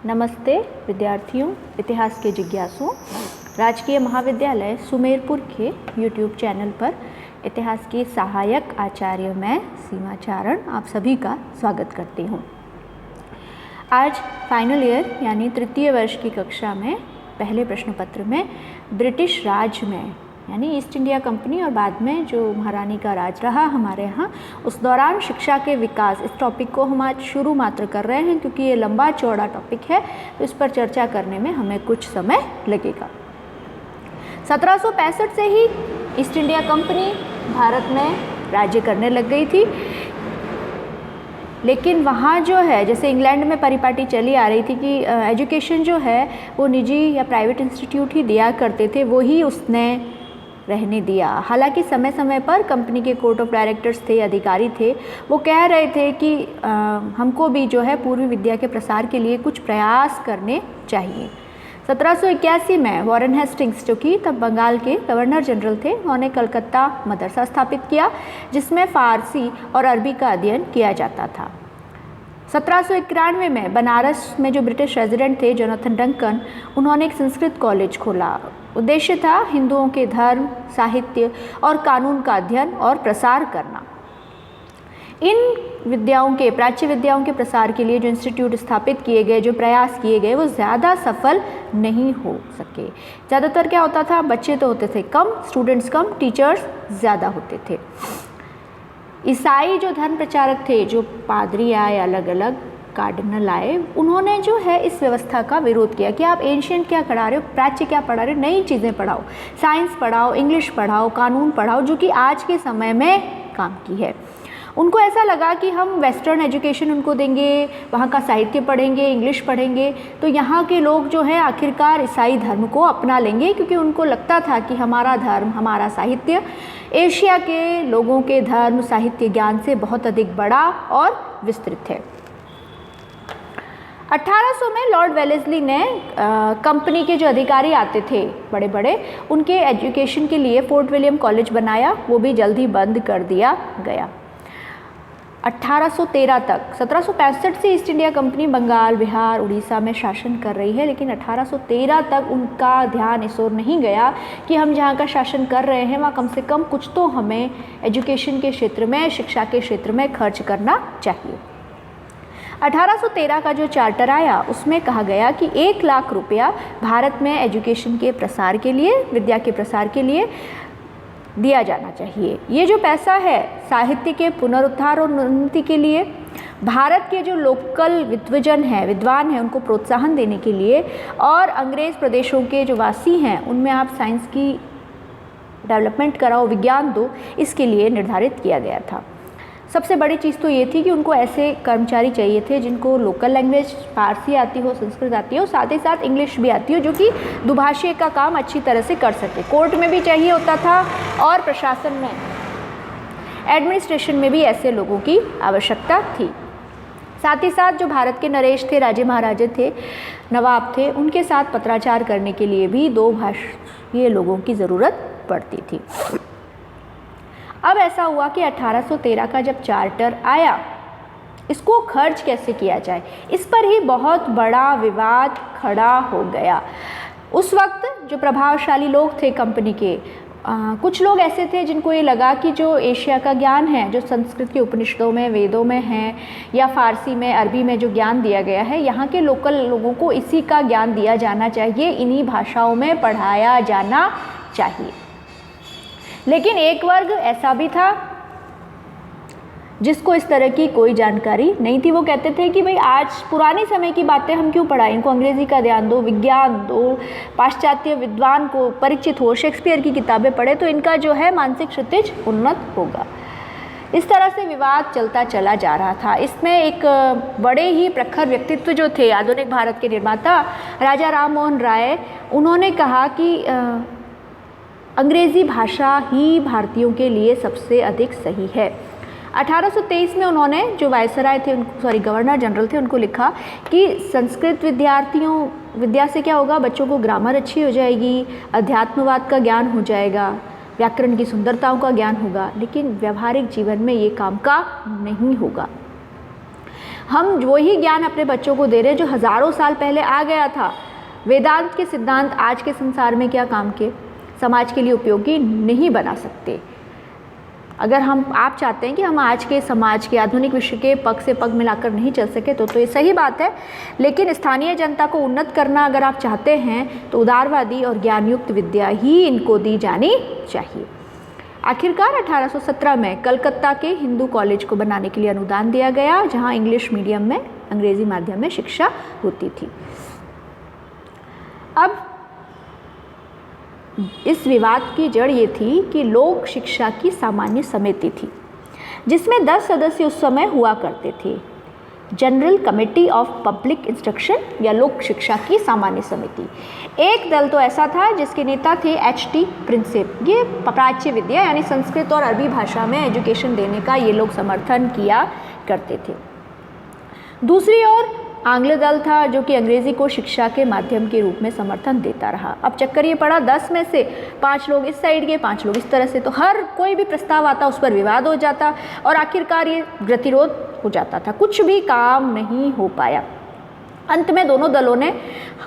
नमस्ते विद्यार्थियों, इतिहास के जिज्ञासुओं। राजकीय महाविद्यालय सुमेरपुर के YouTube चैनल पर इतिहास की सहायक आचार्य मैं सीमा चारण आप सभी का स्वागत करती हूँ। आज फाइनल ईयर यानी तृतीय वर्ष की कक्षा में पहले प्रश्न पत्र में ब्रिटिश राज में यानी ईस्ट इंडिया कंपनी और बाद में जो महारानी का राज रहा हमारे यहाँ, उस दौरान शिक्षा के विकास, इस टॉपिक को हम आज शुरू मात्र कर रहे हैं क्योंकि ये लंबा चौड़ा टॉपिक है, तो इस पर चर्चा करने में हमें कुछ समय लगेगा। 1765 से ही ईस्ट इंडिया कंपनी भारत में राज्य करने लग गई थी, लेकिन वहाँ जो है, जैसे इंग्लैंड में परिपाटी चली आ रही थी कि एजुकेशन जो है वो निजी या प्राइवेट इंस्टीट्यूट ही दिया करते थे, वो ही उसने रहने दिया। हालांकि समय समय पर कंपनी के कोर्ट ऑफ डायरेक्टर्स थे, अधिकारी थे, वो कह रहे थे कि हमको भी जो है पूर्वी विद्या के प्रसार के लिए कुछ प्रयास करने चाहिए। 1781 में वॉरेन हेस्टिंग्स, जो कि तब बंगाल के गवर्नर जनरल थे, उन्होंने कलकत्ता मदरसा स्थापित किया जिसमें फ़ारसी और अरबी का अध्ययन किया जाता था। 1791 में बनारस में जो ब्रिटिश रेजिडेंट थे जोनाथन डंकन, उन्होंने एक संस्कृत कॉलेज खोला। उद्देश्य था हिंदुओं के धर्म, साहित्य और कानून का अध्ययन और प्रसार करना। इन विद्याओं के, प्राच्य विद्याओं के प्रसार के लिए जो इंस्टीट्यूट स्थापित किए गए, जो प्रयास किए गए, वो ज़्यादा सफल नहीं हो सके। ज़्यादातर क्या होता था, बच्चे तो होते थे कम, स्टूडेंट्स कम, टीचर्स ज़्यादा होते थे। ईसाई जो धर्म प्रचारक थे, जो पादरी आए, अलग अलग कार्डिनल आए, उन्होंने जो है इस व्यवस्था का विरोध किया कि आप एंशिएंट क्या पढ़ा रहे हो, प्राच्य क्या पढ़ा रहे हो, नई चीज़ें पढ़ाओ, साइंस पढ़ाओ, इंग्लिश पढ़ाओ, कानून पढ़ाओ, जो कि आज के समय में काम की है। उनको ऐसा लगा कि हम वेस्टर्न एजुकेशन उनको देंगे, वहाँ का साहित्य पढ़ेंगे, इंग्लिश पढ़ेंगे, तो यहाँ के लोग जो है आखिरकार ईसाई धर्म को अपना लेंगे, क्योंकि उनको लगता था कि हमारा धर्म, हमारा साहित्य एशिया के लोगों के धर्म साहित्य ज्ञान से बहुत अधिक बड़ा और विस्तृत है। 1800 में लॉर्ड वेलेस्ली ने कंपनी के जो अधिकारी आते थे बड़े बड़े, उनके एजुकेशन के लिए फोर्ट विलियम कॉलेज बनाया, वो भी जल्द ही बंद कर दिया गया। 1813 तक, 1765 से East India Company Bengal, Bihar, Orissa में शासन कर रही है, लेकिन 1813 तक उनका ध्यान इस ओर नहीं गया कि हम जहाँ का शासन कर रहे हैं वहाँ कम से कम कुछ तो हमें एजुकेशन के क्षेत्र में, शिक्षा के क्षेत्र में खर्च करना चाहिए। 1813 का जो चार्टर आया उसमें कहा गया कि 1 लाख रुपया भारत में एजुकेशन के प्रसार के लिए, विद्या के प्रसार के लिए दिया जाना चाहिए। ये जो पैसा है साहित्य के पुनरुद्धार और उन्नति के लिए, भारत के जो लोकल विद्वजन हैं, विद्वान हैं, उनको प्रोत्साहन देने के लिए, और अंग्रेज़ प्रदेशों के जो वासी हैं उनमें आप साइंस की डेवलपमेंट कराओ, विज्ञान दो, इसके लिए निर्धारित किया गया था। सबसे बड़ी चीज़ तो ये थी कि उनको ऐसे कर्मचारी चाहिए थे जिनको लोकल लैंग्वेज फारसी आती हो, संस्कृत आती हो, साथ ही साथ इंग्लिश भी आती हो, जो कि दुभाषीय का काम अच्छी तरह से कर सके। कोर्ट में भी चाहिए होता था और प्रशासन में, एडमिनिस्ट्रेशन में भी ऐसे लोगों की आवश्यकता थी। साथ ही साथ जो भारत के नरेश थे, राजे महाराजे थे, नवाब थे, उनके साथ पत्राचार करने के लिए भी 2 भाषीय लोगों की ज़रूरत पड़ती थी। अब ऐसा हुआ कि 1813 का जब चार्टर आया, इसको खर्च कैसे किया जाए, इस पर ही बहुत बड़ा विवाद खड़ा हो गया। उस वक्त जो प्रभावशाली लोग थे कंपनी के, कुछ लोग ऐसे थे जिनको ये लगा कि जो एशिया का ज्ञान है, जो संस्कृत के उपनिषदों में, वेदों में है, या फारसी में, अरबी में जो ज्ञान दिया गया है, यहाँ के लोकल लोगों को इसी का ज्ञान दिया जाना चाहिए, इन्हीं भाषाओं में पढ़ाया जाना चाहिए। लेकिन एक वर्ग ऐसा भी था जिसको इस तरह की कोई जानकारी नहीं थी। वो कहते थे कि भाई आज पुराने समय की बातें हम क्यों पढ़ाएं, इनको अंग्रेज़ी का ध्यान दो, विज्ञान दो, पाश्चात्य विद्वान को परिचित हो, शेक्सपियर की किताबें पढ़े तो इनका जो है मानसिक क्षितिज उन्नत होगा। इस तरह से विवाद चलता चला जा रहा था। इसमें एक बड़े ही प्रखर व्यक्तित्व जो थे, आधुनिक भारत के निर्माता राजा राम मोहन राय, उन्होंने कहा कि अंग्रेज़ी भाषा ही भारतीयों के लिए सबसे अधिक सही है। 1823 में उन्होंने, जो वायसराय थे, गवर्नर जनरल थे, उनको लिखा कि संस्कृत विद्या से क्या होगा, बच्चों को ग्रामर अच्छी हो जाएगी, अध्यात्मवाद का ज्ञान हो जाएगा, व्याकरण की सुंदरताओं का ज्ञान होगा, लेकिन व्यवहारिक जीवन में ये काम का नहीं होगा। हम वही ज्ञान अपने बच्चों को दे रहे हैं जो हज़ारों साल पहले आ गया था। वेदांत के सिद्धांत आज के संसार में क्या काम के, समाज के लिए उपयोगी नहीं बना सकते। अगर आप चाहते हैं कि हम आज के समाज के आधुनिक विश्व के पग से पग मिलाकर नहीं चल सके तो ये सही बात है, लेकिन स्थानीय जनता को उन्नत करना अगर आप चाहते हैं तो उदारवादी और ज्ञानयुक्त विद्या ही इनको दी जानी चाहिए। आखिरकार 1817 में कलकत्ता के हिंदू कॉलेज को बनाने के लिए अनुदान दिया गया, जहां इंग्लिश मीडियम में, अंग्रेजी माध्यम में शिक्षा होती थी। अब इस विवाद की जड़ ये थी कि लोक शिक्षा की सामान्य समिति थी, जिसमें 10 सदस्य उस समय हुआ करते थे। General committee of public instruction या लोक शिक्षा की सामान्य समिति। एक दल तो ऐसा था जिसके नेता थे H.T. प्रिंसेप। ये प्राच्य विद्या यानी संस्कृत और अरबी भाषा में एजुकेशन देने का ये लोग समर्थन किया करते थे। दूसरी ओर आंग्ल दल था जो कि अंग्रेज़ी को शिक्षा के माध्यम के रूप में समर्थन देता रहा। अब चक्कर ये पड़ा 10 में से 5 लोग इस साइड के, 5 लोग इस तरह से, तो हर कोई भी प्रस्ताव आता उस पर विवाद हो जाता और आखिरकार ये गतिरोध हो जाता था, कुछ भी काम नहीं हो पाया। अंत में दोनों दलों ने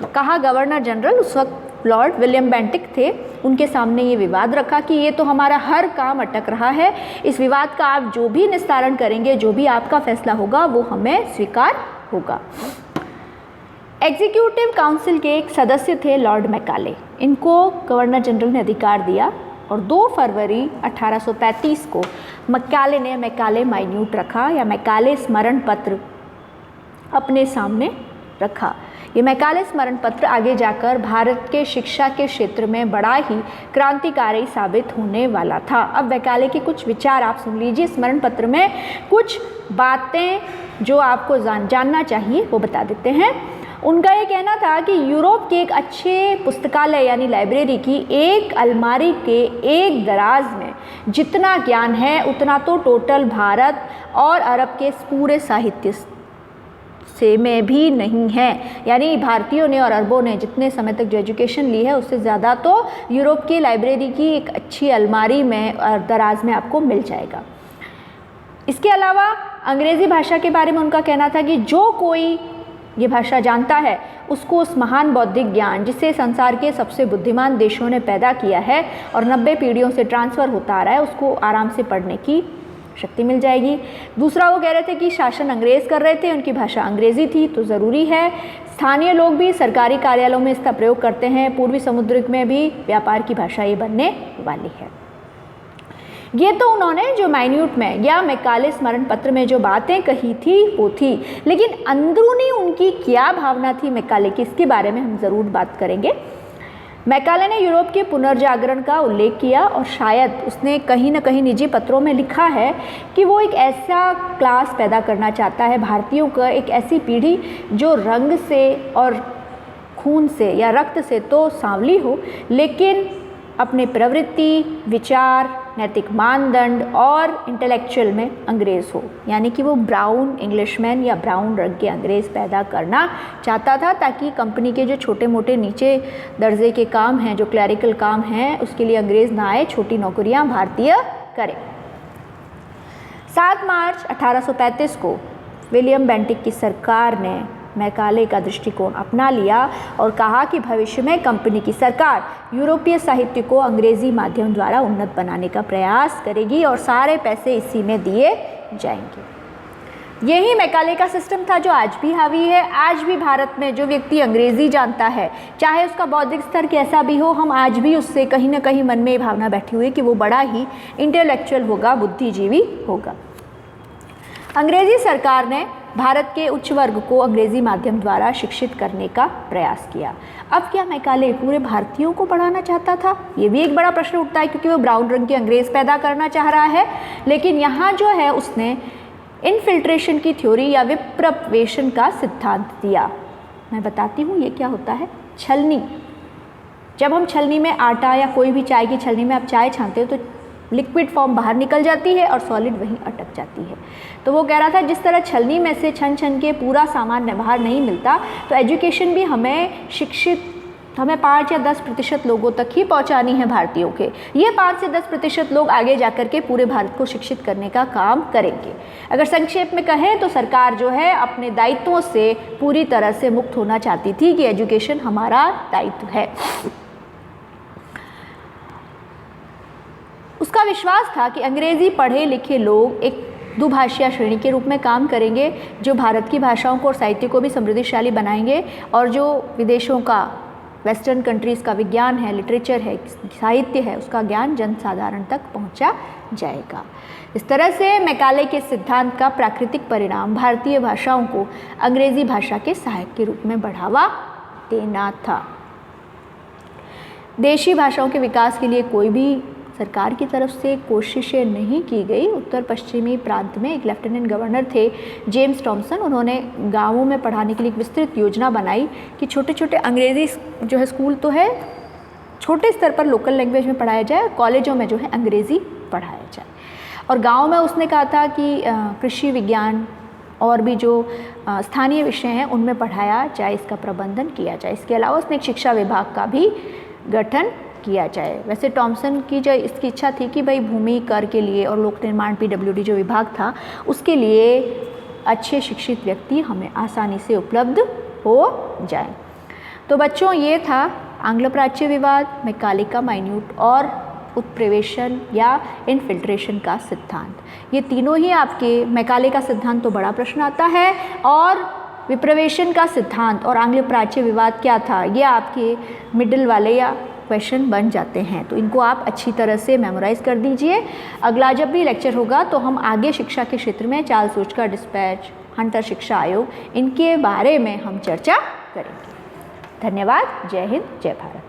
कहा, गवर्नर जनरल उस वक्त लॉर्ड विलियम बेंटिक थे, उनके सामने ये विवाद रखा कि ये तो हमारा हर काम अटक रहा है, इस विवाद का आप जो भी निस्तारण करेंगे, जो भी आपका फैसला होगा वो हमें स्वीकार होगा। एग्जीक्यूटिव काउंसिल के एक सदस्य थे लॉर्ड मैकाले। इनको गवर्नर जनरल ने अधिकार दिया और 2 फरवरी 1835 को मैकाले ने मैकाले माइन्यूट रखा या मैकाले स्मरण पत्र अपने सामने रखा। ये मैकाले स्मरण पत्र आगे जाकर भारत के शिक्षा के क्षेत्र में बड़ा ही क्रांतिकारी साबित होने वाला था। अब मैकाले के कुछ विचार आप सुन लीजिए। स्मरण पत्र में कुछ बातें जो आपको जानना चाहिए वो बता देते हैं। उनका ये कहना था कि यूरोप के एक अच्छे पुस्तकालय यानी लाइब्रेरी की एक अलमारी के एक दराज में जितना ज्ञान है उतना तो टोटल भारत और अरब के पूरे साहित्य से में भी नहीं है। यानी भारतीयों ने और अरबों ने जितने समय तक जो एजुकेशन ली है उससे ज़्यादा तो यूरोप की लाइब्रेरी की एक अच्छी अलमारी में और दराज में आपको मिल जाएगा। इसके अलावा अंग्रेज़ी भाषा के बारे में उनका कहना था कि जो कोई ये भाषा जानता है उसको उस महान बौद्धिक ज्ञान जिसे संसार के सबसे बुद्धिमान देशों ने पैदा किया है और 90 पीढ़ियों से ट्रांसफ़र होता आ रहा है, उसको आराम से पढ़ने की शक्ति मिल जाएगी। दूसरा, वो कह रहे थे कि शासन अंग्रेज़ कर रहे थे, उनकी भाषा अंग्रेज़ी थी तो ज़रूरी है स्थानीय लोग भी सरकारी कार्यालयों में इसका प्रयोग करते हैं, पूर्वी समुद्र में भी व्यापार की भाषा ये बनने वाली है। ये तो उन्होंने जो माइन्यूट में या मैकाले स्मरण पत्र में जो बातें कही थी वो थी, लेकिन अंदरूनी उनकी क्या भावना थी मैकाले की, इसके बारे में हम ज़रूर बात करेंगे। मैकाले ने यूरोप के पुनर्जागरण का उल्लेख किया और शायद उसने कहीं ना कहीं निजी पत्रों में लिखा है कि वो एक ऐसा क्लास पैदा करना चाहता है भारतीयों का, एक ऐसी पीढ़ी जो रंग से और खून से या रक्त से तो सांवली हो लेकिन अपने प्रवृत्ति, विचार, नैतिक मानदंड और इंटेलेक्चुअल में अंग्रेज़ हो। यानी कि वो ब्राउन इंग्लिशमैन या ब्राउन रंग के अंग्रेज़ पैदा करना चाहता था ताकि कंपनी के जो छोटे मोटे नीचे दर्जे के काम हैं, जो क्लैरिकल काम हैं, उसके लिए अंग्रेज़ ना आए, छोटी नौकरियां भारतीय करें। 7 मार्च 1835 को विलियम बेंटिक की सरकार ने मैकाले का दृष्टिकोण अपना लिया और कहा कि भविष्य में कंपनी की सरकार यूरोपीय साहित्य को अंग्रेज़ी माध्यम द्वारा उन्नत बनाने का प्रयास करेगी और सारे पैसे इसी में दिए जाएंगे। यही मैकाले का सिस्टम था जो आज भी हावी है। आज भी भारत में जो व्यक्ति अंग्रेज़ी जानता है, चाहे उसका बौद्धिक स्तर कैसा भी हो, हम आज भी उससे कहीं ना कहीं मन में ये भावना बैठी हुई है कि वो बड़ा ही इंटेलेक्चुअल होगा, बुद्धिजीवी होगा। अंग्रेज़ी सरकार ने भारत के उच्च वर्ग को अंग्रेज़ी माध्यम द्वारा शिक्षित करने का प्रयास किया। अब क्या मैकाले पूरे भारतीयों को पढ़ाना चाहता था? ये भी एक बड़ा प्रश्न उठता है क्योंकि वो ब्राउन रंग के अंग्रेज़ पैदा करना चाह रहा है, लेकिन यहाँ जो है उसने इनफिल्ट्रेशन की थ्योरी या विप्रवेशन का सिद्धांत दिया। मैं बताती हूँ ये क्या होता है। छलनी, जब हम छलनी में आटा या कोई भी चाय की छलनी में आप चाय छानते हो तो लिक्विड फॉर्म बाहर निकल जाती है और सॉलिड वहीं अटक जाती है। तो वो कह रहा था जिस तरह छलनी में से छन छन के पूरा सामान बाहर नहीं मिलता, तो एजुकेशन भी हमें शिक्षित तो हमें 5 या 10% लोगों तक ही पहुंचानी है भारतीयों के। ये 5 से 10% लोग आगे जाकर के पूरे भारत को शिक्षित करने का काम करेंगे। अगर संक्षेप में कहें तो सरकार जो है अपने दायित्वों से पूरी तरह से मुक्त होना चाहती थी कि एजुकेशन हमारा दायित्व है। उसका विश्वास था कि अंग्रेज़ी पढ़े लिखे लोग एक दुभाषिया श्रेणी के रूप में काम करेंगे, जो भारत की भाषाओं को और साहित्य को भी समृद्धिशाली बनाएंगे, और जो विदेशों का, वेस्टर्न कंट्रीज़ का विज्ञान है, लिटरेचर है, साहित्य है, उसका ज्ञान जनसाधारण तक पहुंचा जाएगा। इस तरह से मैकाले के सिद्धांत का प्राकृतिक परिणाम भारतीय भाषाओं को अंग्रेज़ी भाषा के सहायक के रूप में बढ़ावा देना था। देशी भाषाओं के विकास के लिए कोई भी सरकार की तरफ से कोशिशें नहीं की गई। उत्तर पश्चिमी प्रांत में एक लेफ्टिनेंट गवर्नर थे जेम्स टॉमसन, उन्होंने गांवों में पढ़ाने के लिए एक विस्तृत योजना बनाई कि छोटे छोटे अंग्रेज़ी जो है स्कूल तो है, छोटे स्तर पर लोकल लैंग्वेज में पढ़ाया जाए, कॉलेजों में जो है अंग्रेज़ी पढ़ाया जाए। और गाँव में उसने कहा था कि कृषि विज्ञान और भी जो स्थानीय विषय हैं उनमें पढ़ाया जाए, इसका प्रबंधन किया जाए। इसके अलावा उसने एक शिक्षा विभाग का भी गठन किया जाए। वैसे टॉमसन की जो इसकी इच्छा थी कि भाई भूमि कर के लिए और लोक निर्माण PWD जो विभाग था उसके लिए अच्छे शिक्षित व्यक्ति हमें आसानी से उपलब्ध हो जाए। तो बच्चों, ये था आंग्ल प्राच्य विवाद, मैकाले का माइन्यूट और उत्प्रेवेशन या इनफिल्ट्रेशन का सिद्धांत। ये तीनों ही आपके, मैकाले का सिद्धांत तो बड़ा प्रश्न आता है, और विप्रवेशन का सिद्धांत और आंग्ल प्राच्य विवाद क्या था, ये आपके मिडिल वाले या क्वेश्चन बन जाते हैं। तो इनको आप अच्छी तरह से मेमोराइज़ कर दीजिए। अगला जब भी लेक्चर होगा तो हम आगे शिक्षा के क्षेत्र में चार्ल्स वुड्स का डिस्पैच, हंटर शिक्षा आयोग, इनके बारे में हम चर्चा करेंगे। धन्यवाद। जय हिंद, जय भारत।